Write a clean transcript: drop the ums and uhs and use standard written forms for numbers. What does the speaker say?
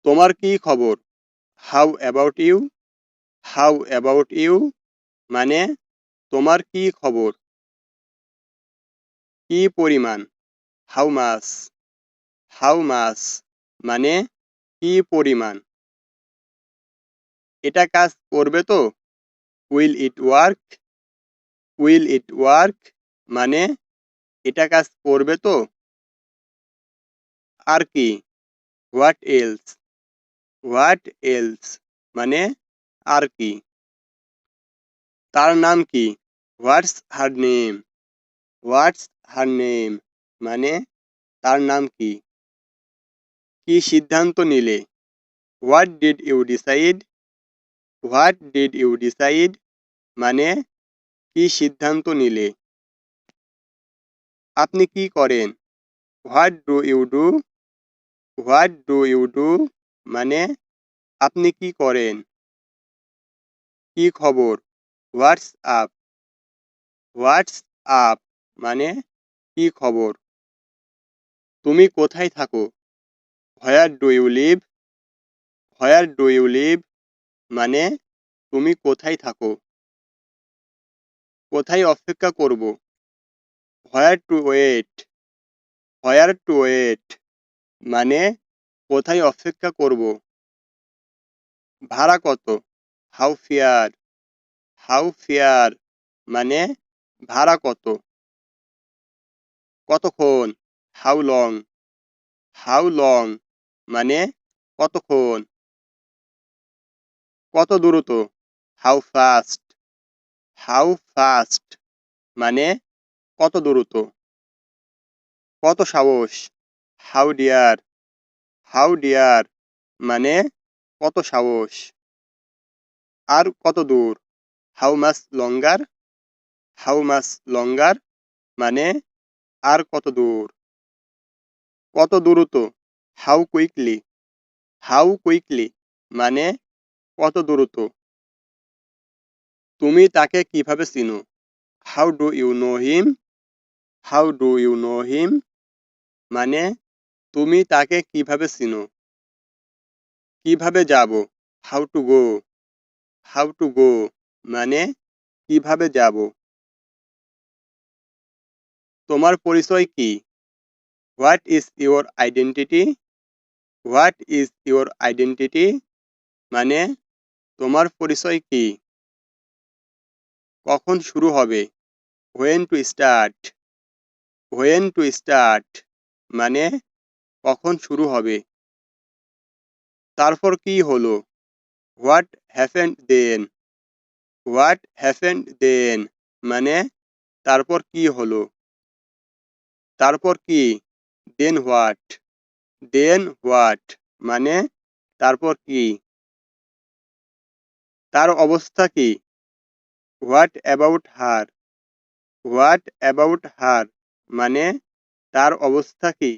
তোমার কি খবর? How about you? How about you মানে তোমার কি খবর? কি পরিমাণ? How much? হাউ মাচ মানে কি পরিমাণ? এটা কাজ করবে তো? Will it work? Will it work মানে এটা কাজ করবে তো? আর কি? What else? হোয়াট এলস মানে আর কি? তার নাম কি? হোয়াটস হার নেম? হোয়াটস হার নেম মানে তার নাম কি? কি সিদ্ধান্ত নিলে? What did you decide? What did you decide মানে কি সিদ্ধান্ত নিলে? আপনি কি করেন? What do you do? What do you do মানে আপনি কি করেন? কি খবর? What's up? হোয়াটস আপ মানে কি খবর? তুমি কোথায় থাকো? Where do you live? Where do you live মানে তুমি কোথায় থাকো? কোথায় অপেক্ষা করব? Where to wait? Where to wait মানে কোথায় অপেক্ষা করব? ভাড়া কত? How fair? হাউ ফেয়ার মানে ভাড়া কত? কতক্ষণ? How long? হাউ লং মানে কতক্ষণ? কত দ্রুত? How fast? হাউ ফাস্ট মানে কত দ্রুত? কত সাহস? How deer? হাউ ডিয়ার মানে কত সাহস? আর কত দূর? How much longer? How much লঙ্গার মানে আর কত দূর? কত দ্রুত? How quickly? হাউ কুইকলি মানে কত দ্রুত? তুমি তাকে কিভাবে চিনো? How do you know him? How do you know him মানে তুমি তাকে কিভাবে চিনো? কিভাবে যাব? How to go? How to go মানে কিভাবে যাব? তোমার পরিচয় কি? What is your identity? What is your identity মানে তোমার পরিচয় কি? কখন শুরু হবে? When to start? When to start মানে কখন শুরু হবে? তারপর কি হলো? What happened then? What happened then মানে তারপর কি হলো? তারপর কি? দেন হোয়াট? দেন হোয়াট মানে তারপর কি? তার অবস্থা কি? What about her? What about her মানে তার অবস্থা কি?